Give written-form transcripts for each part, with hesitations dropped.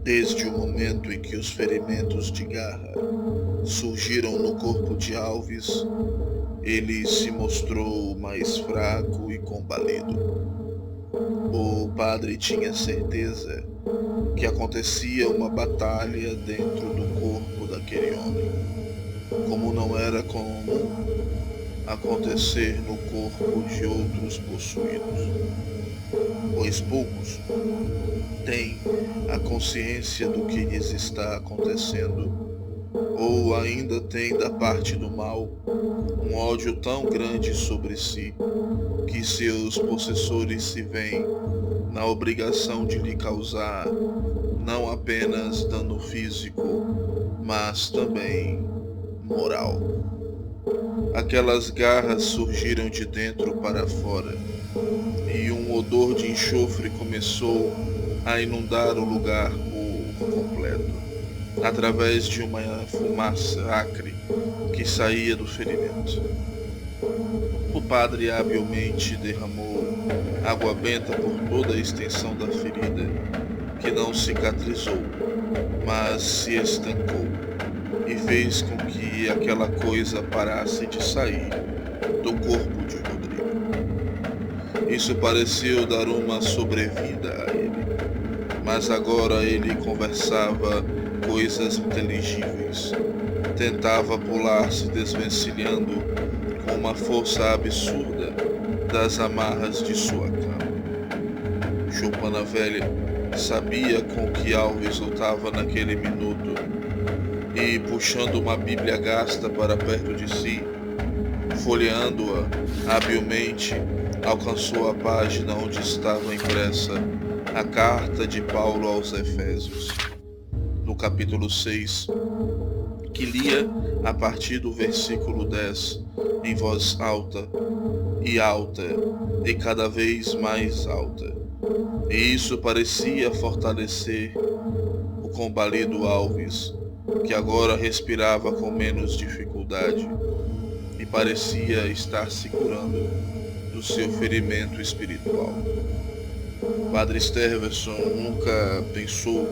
Desde o momento em que os ferimentos de garra surgiram no corpo de Alves, ele se mostrou mais fraco e combalido. O padre tinha certeza que acontecia uma batalha dentro do corpo daquele homem, como não era comum acontecer no corpo de outros possuídos, pois poucos têm a consciência do que lhes está acontecendo, ou ainda têm da parte do mal um ódio tão grande sobre si que seus possessores se veem na obrigação de lhe causar não apenas dano físico, mas também moral. Aquelas garras surgiram de dentro para fora, e um odor de enxofre começou a inundar o lugar por completo, através de uma fumaça acre que saía do ferimento. O padre habilmente derramou água benta por toda a extensão da ferida, que não cicatrizou, mas se estancou, e fez com que aquela coisa parasse de sair do corpo de Rodrigo. Isso pareceu dar uma sobrevida a ele, mas agora ele conversava coisas inteligíveis, tentava pular se desvencilhando com uma força absurda das amarras de sua cama. Choupana Velha sabia com que Alves lutava naquele minuto e, puxando uma Bíblia gasta para perto de si, folheando-a habilmente, alcançou a página onde estava impressa a carta de Paulo aos Efésios, no capítulo 6, que lia a partir do versículo 10 em voz alta e cada vez mais alta. E isso parecia fortalecer o combalido Alves, que agora respirava com menos dificuldade e parecia estar se curando do seu ferimento espiritual. Padre Sterveson nunca pensou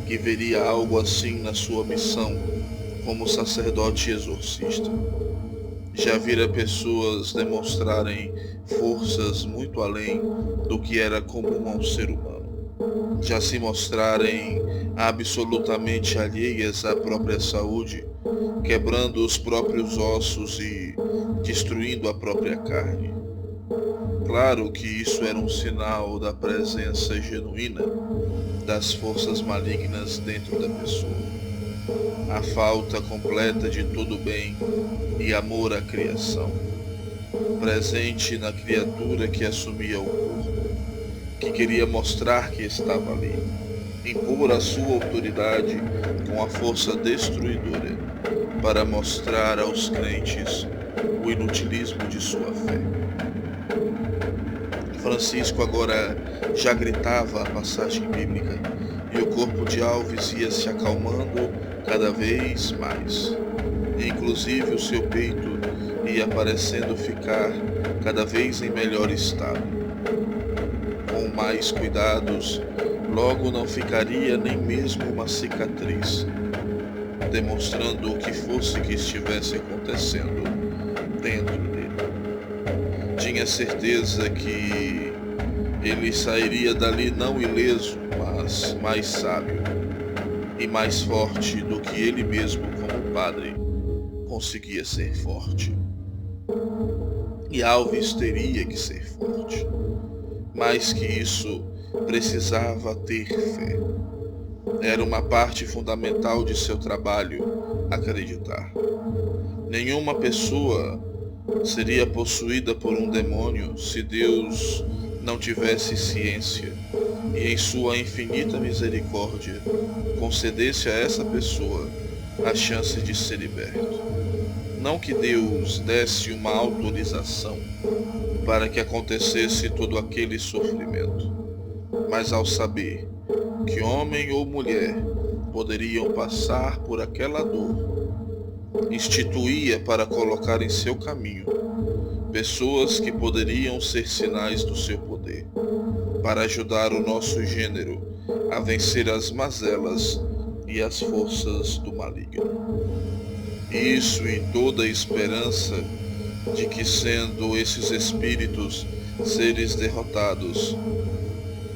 que veria algo assim na sua missão como sacerdote exorcista. Já vira pessoas demonstrarem forças muito além do que era comum a um ser humano. Já se mostrarem absolutamente alheias à própria saúde, quebrando os próprios ossos e destruindo a própria carne. Claro que isso era um sinal da presença genuína das forças malignas dentro da pessoa. A falta completa de todo bem e amor à criação, presente na criatura que assumia o corpo, que queria mostrar que estava ali, impor a sua autoridade com a força destruidora para mostrar aos crentes o inutilismo de sua fé. Francisco agora já gritava a passagem bíblica e o corpo de Alves ia se acalmando cada vez mais. Inclusive o seu peito ia parecendo ficar cada vez em melhor estado. Com mais cuidados, logo não ficaria nem mesmo uma cicatriz, demonstrando o que fosse que estivesse acontecendo dentro dele. Tinha certeza que ele sairia dali não ileso, mas mais sábio e mais forte do que ele mesmo, como padre, conseguia ser forte. E Alves teria que ser forte. Mais que isso, precisava ter fé. Era uma parte fundamental de seu trabalho acreditar. Nenhuma pessoa seria possuída por um demônio se Deus não tivesse ciência e, em sua infinita misericórdia, concedesse a essa pessoa a chance de ser liberto. Não que Deus desse uma autorização para que acontecesse todo aquele sofrimento, mas ao saber que homem ou mulher poderiam passar por aquela dor, instituía para colocar em seu caminho pessoas que poderiam ser sinais do seu poder, para ajudar o nosso gênero a vencer as mazelas e as forças do maligno. Isso e toda a esperança de que, sendo esses espíritos seres derrotados,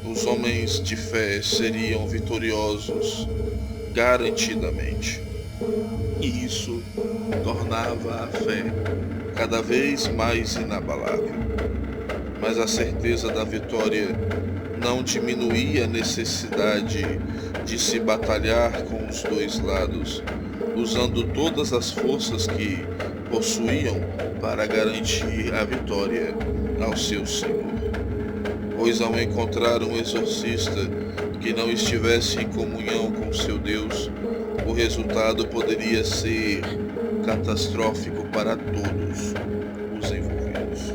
os homens de fé seriam vitoriosos garantidamente. E isso tornava a fé cada vez mais inabalável. Mas a certeza da vitória não diminuía a necessidade de se batalhar com os dois lados, usando todas as forças que possuíam para garantir a vitória ao seu Senhor. Pois ao encontrar um exorcista que não estivesse em comunhão com seu Deus, o resultado poderia ser catastrófico para todos os envolvidos.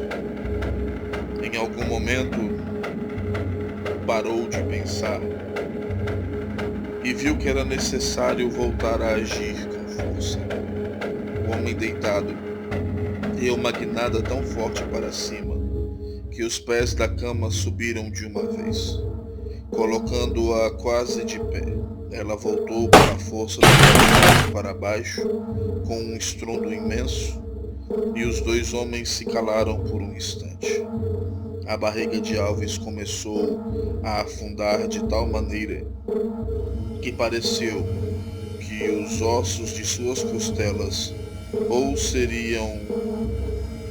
Em algum momento, parou de pensar e viu que era necessário voltar a agir com força. O homem deitado deu uma guinada tão forte para cima que os pés da cama subiram de uma vez, colocando-a quase de pé. Ela voltou com a força do braço para baixo, com um estrondo imenso, e os dois homens se calaram por um instante. A barriga de Alves começou a afundar de tal maneira que pareceu que os ossos de suas costelas ou seriam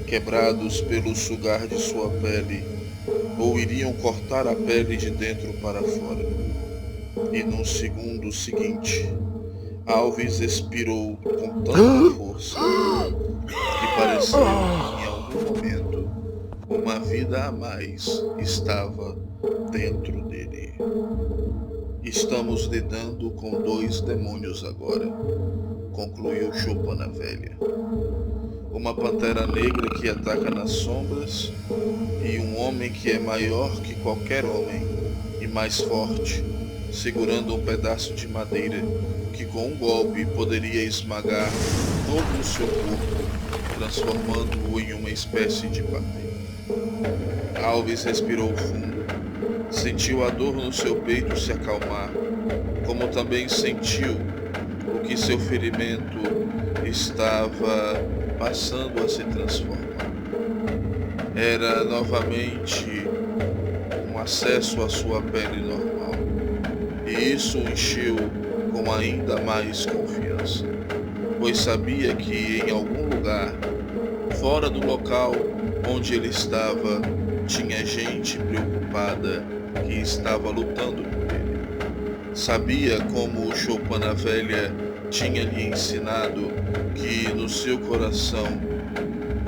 quebrados pelo sugar de sua pele, ou iriam cortar a pele de dentro para fora. E no segundo seguinte, Alves expirou com tanta força que pareceu que em algum momento uma vida a mais estava dentro dele. Estamos lidando com dois demônios agora, concluiu Choupana Velha. Uma pantera negra que ataca nas sombras e um homem que é maior que qualquer homem e mais forte, segurando um pedaço de madeira que com um golpe poderia esmagar todo o seu corpo, transformando-o em uma espécie de patê. Alves respirou fundo, sentiu a dor no seu peito se acalmar, como também sentiu o que seu ferimento estava passando a se transformar. Era novamente um acesso à sua pele normal, e isso o encheu com ainda mais confiança, pois sabia que em algum lugar, fora do local onde ele estava, tinha gente preocupada que estava lutando por ele. Sabia como o Choupana Velha tinha lhe ensinado que no seu coração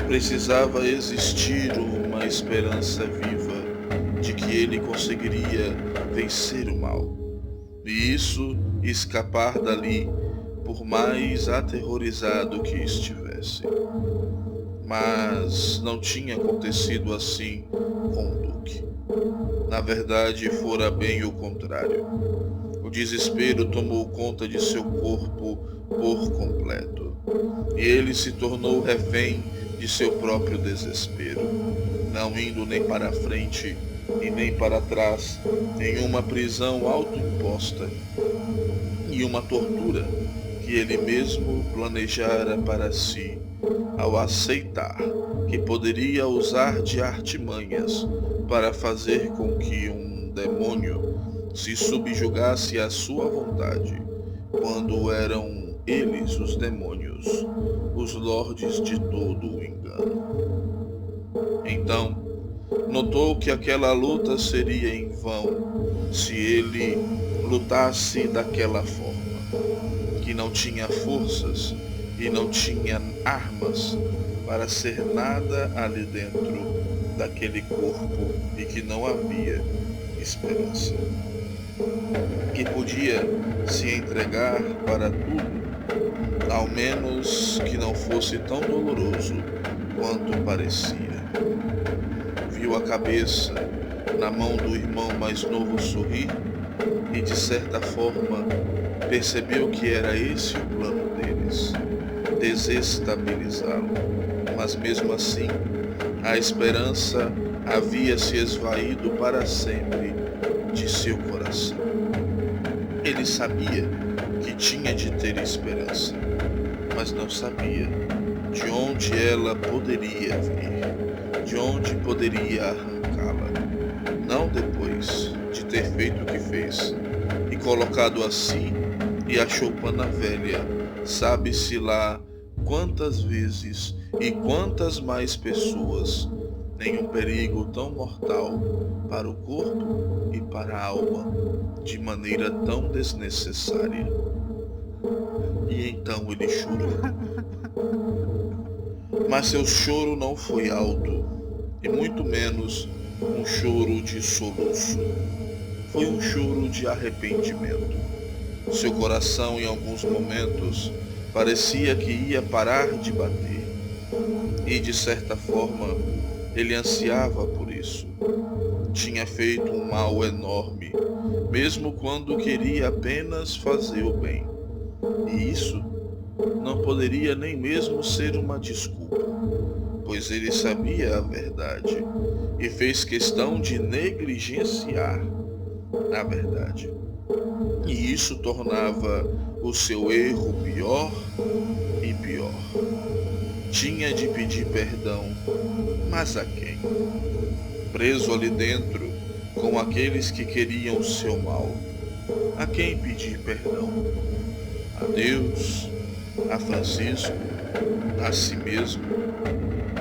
precisava existir uma esperança viva de que ele conseguiria vencer o mal, e isso escapar dali por mais aterrorizado que estivesse. Mas não tinha acontecido assim com o Duque. Na verdade, fora bem o contrário. O desespero tomou conta de seu corpo por completo, e ele se tornou refém de seu próprio desespero, não indo nem para frente e nem para trás, em uma prisão autoimposta e uma tortura que ele mesmo planejara para si, ao aceitar que poderia usar de artimanhas para fazer com que um demônio se subjugasse à sua vontade, quando eram eles os demônios, os lordes de todo o engano. Então, notou que aquela luta seria em vão se ele lutasse daquela forma, que não tinha forças e não tinha armas para ser nada ali dentro daquele corpo e que não havia esperança. Que podia se entregar para tudo, ao menos que não fosse tão doloroso quanto parecia. Viu a cabeça na mão do irmão mais novo sorrir e, de certa forma, percebeu que era esse o plano deles, desestabilizá-lo. Mas mesmo assim, a esperança havia se esvaído para sempre de seu coração. Ele sabia que tinha de ter esperança, mas não sabia de onde ela poderia vir, de onde poderia arrancá-la. Não depois de ter feito o que fez e colocado a si e a choupana velha, sabe-se lá quantas vezes e quantas mais pessoas, nenhum perigo tão mortal para o corpo e para a alma, de maneira tão desnecessária. E então ele chorou. Mas seu choro não foi alto, e muito menos um choro de soluço. Foi um choro de arrependimento. Seu coração, em alguns momentos, parecia que ia parar de bater. E, de certa forma, ele ansiava por isso. Tinha feito um mal enorme, mesmo quando queria apenas fazer o bem. E isso não poderia nem mesmo ser uma desculpa, pois ele sabia a verdade e fez questão de negligenciar a verdade. E isso tornava o seu erro pior e pior. Tinha de pedir perdão, mas a quem? Preso ali dentro com aqueles que queriam o seu mal. A quem pedir perdão? A Deus? A Francisco? A si mesmo?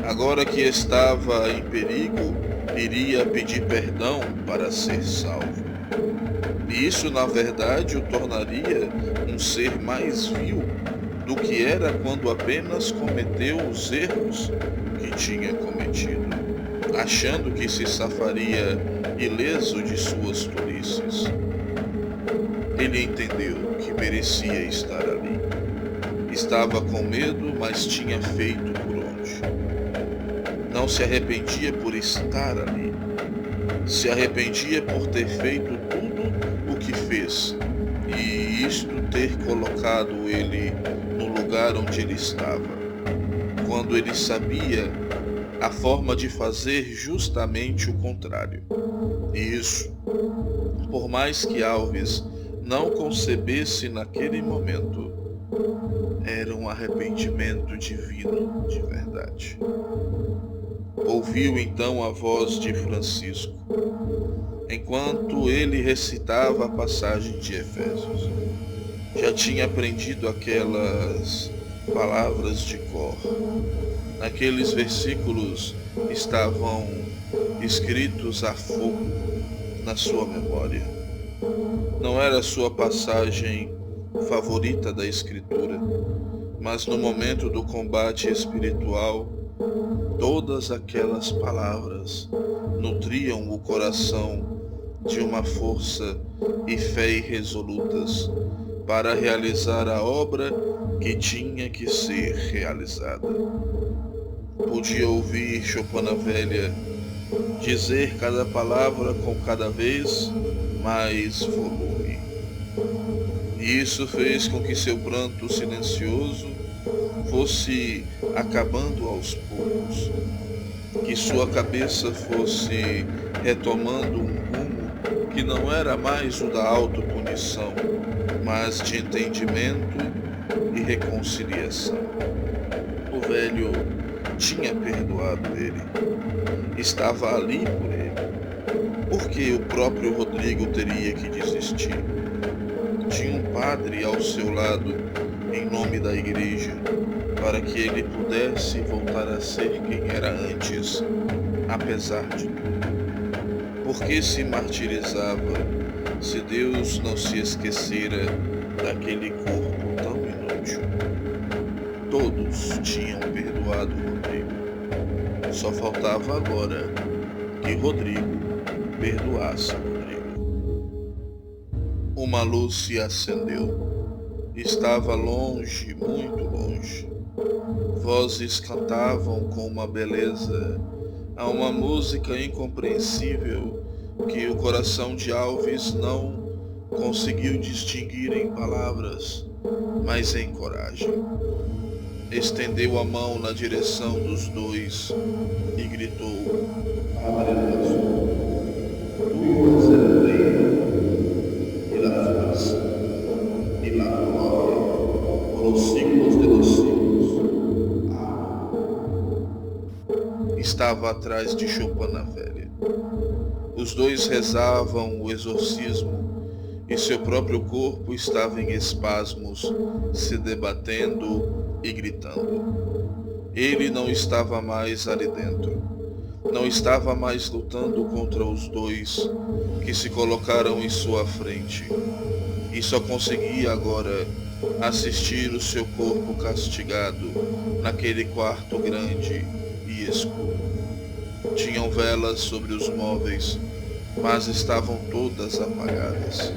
Agora que estava em perigo, iria pedir perdão para ser salvo. E isso, na verdade, o tornaria um ser mais vil do que era quando apenas cometeu os erros que tinha cometido, achando que se safaria ileso de suas tolices. Ele entendeu que merecia estar ali. Estava com medo, mas tinha feito por onde. Não se arrependia por estar ali. Se arrependia por ter feito tudo o que fez, e isto ter colocado ele no lugar onde ele estava, quando ele sabia a forma de fazer justamente o contrário. E isso, por mais que Alves não concebesse naquele momento, era um arrependimento divino de verdade. Ouviu então a voz de Francisco, enquanto ele recitava a passagem de Efésios. Já tinha aprendido aquelas palavras de cor. Naqueles versículos estavam escritos a fogo na sua memória. Não era a sua passagem favorita da Escritura, mas no momento do combate espiritual, todas aquelas palavras nutriam o coração de uma força e fé irresolutas para realizar a obra que tinha que ser realizada. Podia ouvir Choupana Velha dizer cada palavra com cada vez mais volume. E isso fez com que seu pranto silencioso fosse acabando aos poucos, que sua cabeça fosse retomando um rumo que não era mais o da autopunição, mas de entendimento e reconciliação. O velho tinha perdoado ele, estava ali por ele. Por que o próprio Rodrigo teria que desistir? Tinha um padre ao seu lado em nome da igreja, para que ele pudesse voltar a ser quem era antes, apesar de tudo. Por que se martirizava se Deus não se esquecera daquele corpo tão inútil? Todos tinham perdoado Rodrigo. Só faltava agora que Rodrigo perdoasse Rodrigo. Uma luz se acendeu. Estava longe, muito longe. Vozes cantavam com uma beleza, a uma música incompreensível que o coração de Alves não conseguiu distinguir em palavras, mas em coragem. estendeu a mão na direção dos dois e gritou: Padre nosso, tu és el reino, e la fuerza, e la gloria, por los siglos de los siglos. Amém. Estava atrás de Choupana Velha. Os dois rezavam o exorcismo e seu próprio corpo estava em espasmos, se debatendo e gritando. Ele não estava mais ali dentro. Não estava mais lutando contra os dois que se colocaram em sua frente. E só conseguia agora assistir o seu corpo castigado naquele quarto grande e escuro. Tinham velas sobre os móveis, mas estavam todas apagadas.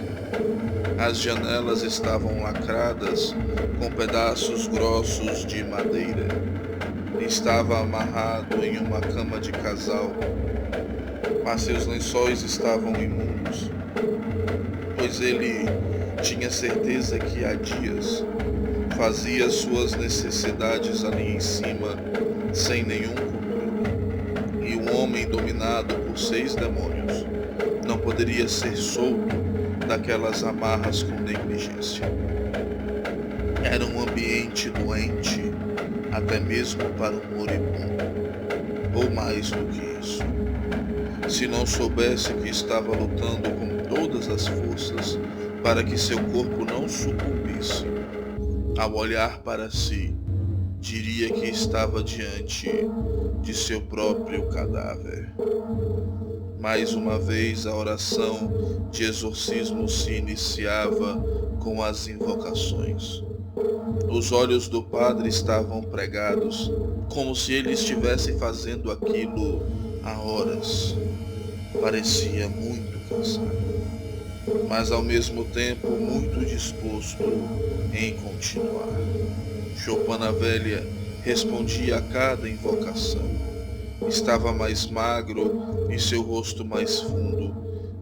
As janelas estavam lacradas com pedaços grossos de madeira. Estava amarrado em uma cama de casal, mas seus lençóis estavam imundos, pois ele tinha certeza que há dias fazia suas necessidades ali em cima sem nenhum controle. E um homem dominado por 6 demônios não poderia ser solto daquelas amarras com negligência. Era um ambiente doente, até mesmo para um moribundo, ou mais do que isso. Se não soubesse que estava lutando com todas as forças para que seu corpo não sucumbisse, ao olhar para si, diria que estava diante de seu próprio cadáver. Mais uma vez a oração de exorcismo se iniciava com as invocações. Os olhos do padre estavam pregados, como se ele estivesse fazendo aquilo há horas. Parecia muito cansado, mas ao mesmo tempo muito disposto em continuar. Choupana Velha respondia a cada invocação. Estava mais magro e seu rosto mais fundo,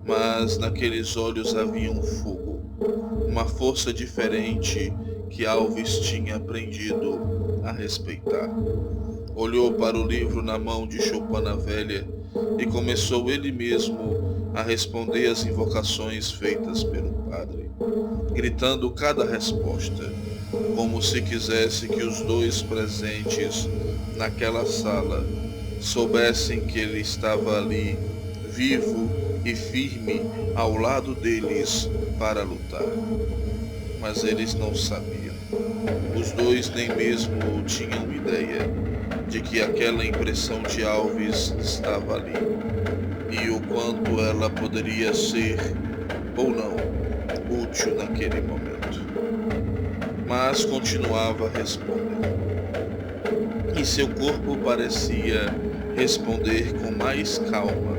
mas naqueles olhos havia um fogo, uma força diferente que Alves tinha aprendido a respeitar. Olhou para o livro na mão de Choupana Velha e começou ele mesmo a responder as invocações feitas pelo padre, gritando cada resposta, como se quisesse que os dois presentes naquela sala soubessem que ele estava ali, vivo e firme ao lado deles para lutar. Mas eles não sabiam. Os dois nem mesmo tinham ideia de que aquela impressão de Alves estava ali e o quanto ela poderia ser, ou não, útil naquele momento. Mas continuava respondendo. E seu corpo parecia responder com mais calma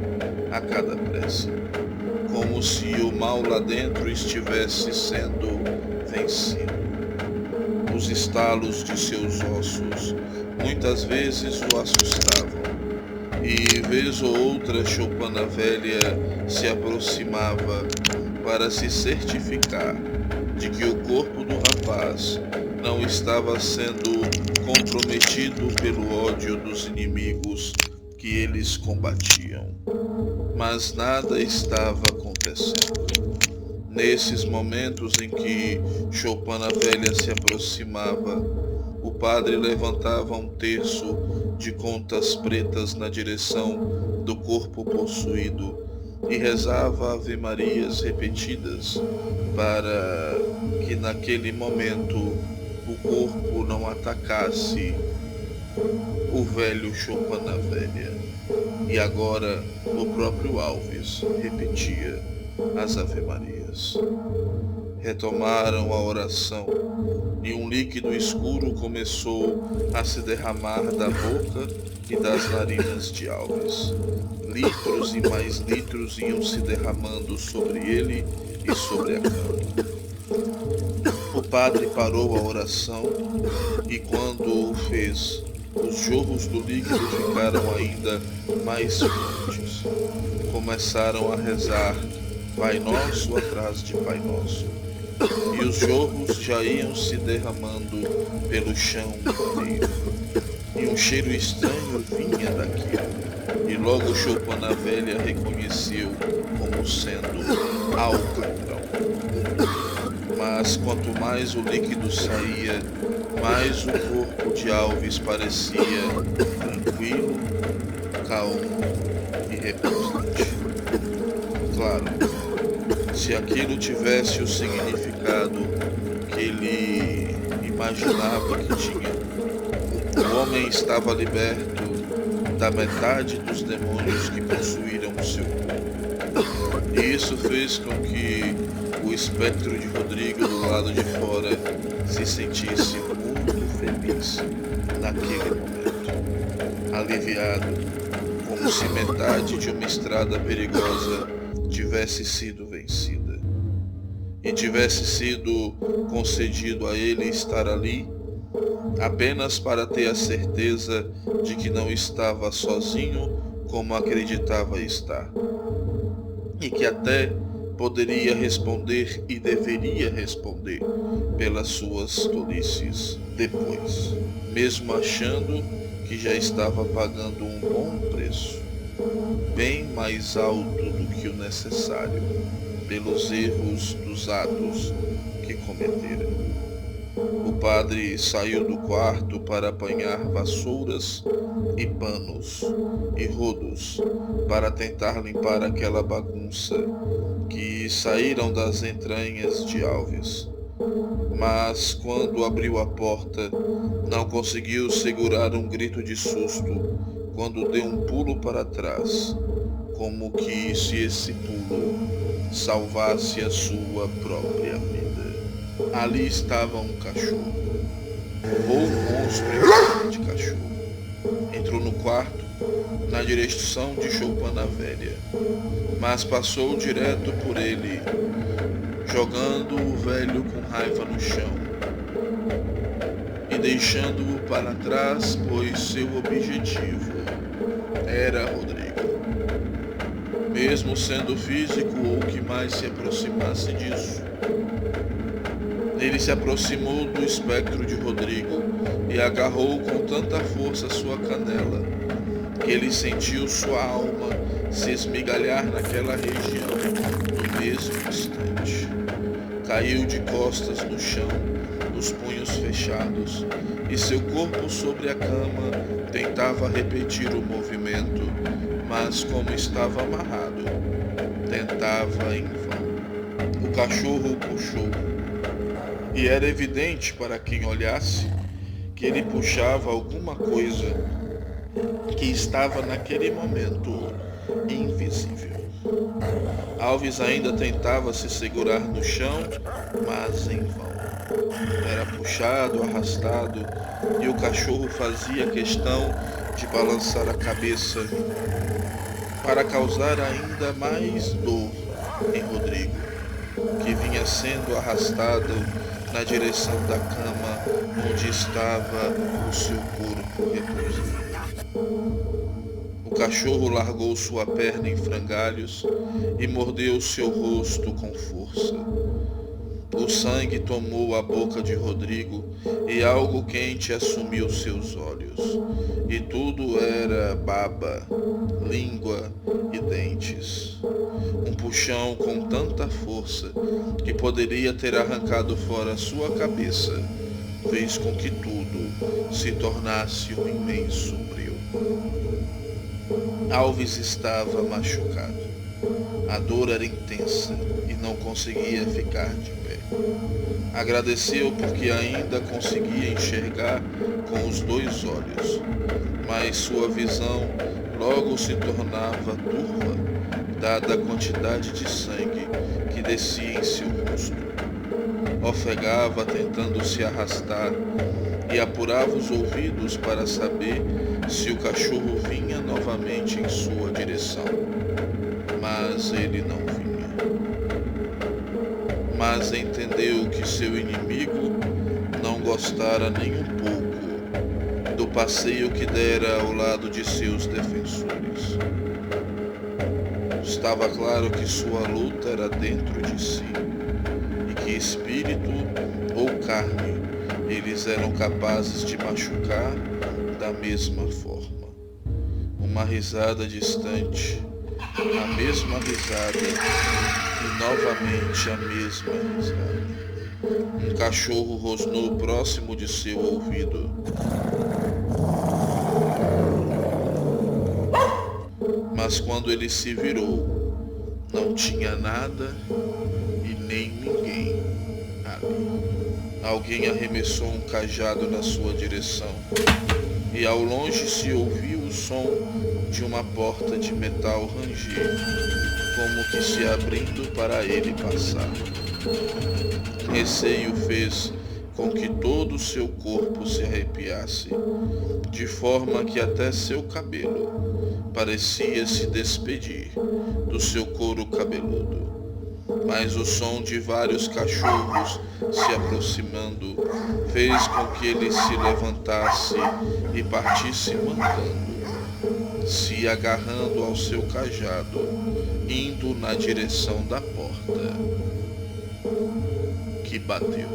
a cada prece, como se o mal lá dentro estivesse sendo vencido. Os estalos de seus ossos muitas vezes o assustavam, e vez ou outra Choupana Velha se aproximava para se certificar de que o corpo do rapaz não estava sendo comprometido pelo ódio dos inimigos que eles combatiam. Mas nada estava acontecendo. Nesses momentos em que Choupana Velha se aproximava, o padre levantava um terço de contas pretas na direção do corpo possuído e rezava ave-marias repetidas para que naquele momento o corpo não atacasse o velho Choupana Velha. E agora o próprio Alves repetia as ave-marias. Retomaram a oração e um líquido escuro começou a se derramar da boca e das narinas de Alves. Litros e mais litros iam se derramando sobre ele e sobre a cama. O padre parou a oração e quando o fez, os jorros do líquido ficaram ainda mais fortes. Começaram a rezar Pai Nosso atrás de Pai Nosso, e os jorros já iam se derramando pelo chão inteiro. E um cheiro estranho vinha daquilo, e logo Choupana Velha reconheceu como sendo alcatrão. Mas quanto mais o líquido saía, mais o corpo de Alves parecia tranquilo, calmo e repousante. Claro, se aquilo tivesse o significado que ele imaginava que tinha, o homem estava liberto da metade dos demônios que possuíram o seu corpo. E isso fez com que o espectro de Rodrigo do lado de fora se sentisse muito feliz naquele momento, aliviado, como se metade de uma estrada perigosa tivesse sido vencida e tivesse sido concedido a ele estar ali apenas para ter a certeza de que não estava sozinho como acreditava estar, e que até poderia responder e deveria responder pelas suas tolices depois, mesmo achando que já estava pagando um bom preço, bem mais alto do que o necessário, pelos erros dos atos que cometera. O padre saiu do quarto para apanhar vassouras e panos e rodos para tentar limpar aquela bagunça que saíram das entranhas de Alves. Mas quando abriu a porta, não conseguiu segurar um grito de susto quando deu um pulo para trás, como que se esse pulo salvasse a sua própria vida. Ali estava um cachorro, ou um monstro de cachorro. Entrou no quarto, na direção de Choupana Velha, mas passou direto por ele, jogando o velho com raiva no chão e deixando-o para trás, pois seu objetivo era Rodrigo. Mesmo sendo físico ou que mais se aproximasse disso, ele se aproximou do espectro de Rodrigo e agarrou com tanta força sua canela, que ele sentiu sua alma se esmigalhar naquela região no mesmo instante. Caiu de costas no chão, os punhos fechados, e seu corpo sobre a cama tentava repetir o movimento, mas como estava amarrado, tentava em vão. O cachorro o puxou, e era evidente para quem olhasse que ele puxava alguma coisa que estava naquele momento invisível. Alves ainda tentava se segurar no chão, mas em vão. Era puxado, arrastado, e o cachorro fazia questão de balançar a cabeça para causar ainda mais dor em Rodrigo, que vinha sendo arrastado na direção da cama onde estava o seu corpo repousando. O cachorro largou sua perna em frangalhos e mordeu seu rosto com força. O sangue tomou a boca de Rodrigo e algo quente assumiu seus olhos. E tudo era baba, língua e dentes. Um puxão com tanta força que poderia ter arrancado fora sua cabeça fez com que tudo se tornasse um imenso breu. Alves estava machucado. A dor era intensa e não conseguia ficar de pé. Agradeceu porque ainda conseguia enxergar com os 2 olhos, mas sua visão logo se tornava turva, dada a quantidade de sangue que descia em seu rosto. Ofegava tentando se arrastar e apurava os ouvidos para saber se o cachorro vinha novamente em sua direção, mas ele não vinha. Mas entendeu que seu inimigo não gostara nem um pouco do passeio que dera ao lado de seus defensores. Estava claro que sua luta era dentro de si e que espírito ou carne eles eram capazes de machucar da mesma forma. Uma risada distante, a mesma risada e novamente a mesma risada. Um cachorro rosnou próximo de seu ouvido. Mas quando ele se virou, não tinha nada e nem ninguém ali. Alguém arremessou um cajado na sua direção, e ao longe se ouviu o som de uma porta de metal ranger, como que se abrindo para ele passar. Receio fez com que todo o seu corpo se arrepiasse, de forma que até seu cabelo parecia se despedir do seu couro cabeludo. Mas o som de vários cachorros se aproximando fez com que ele se levantasse e partisse mancando, se agarrando ao seu cajado, indo na direção da porta, que bateu.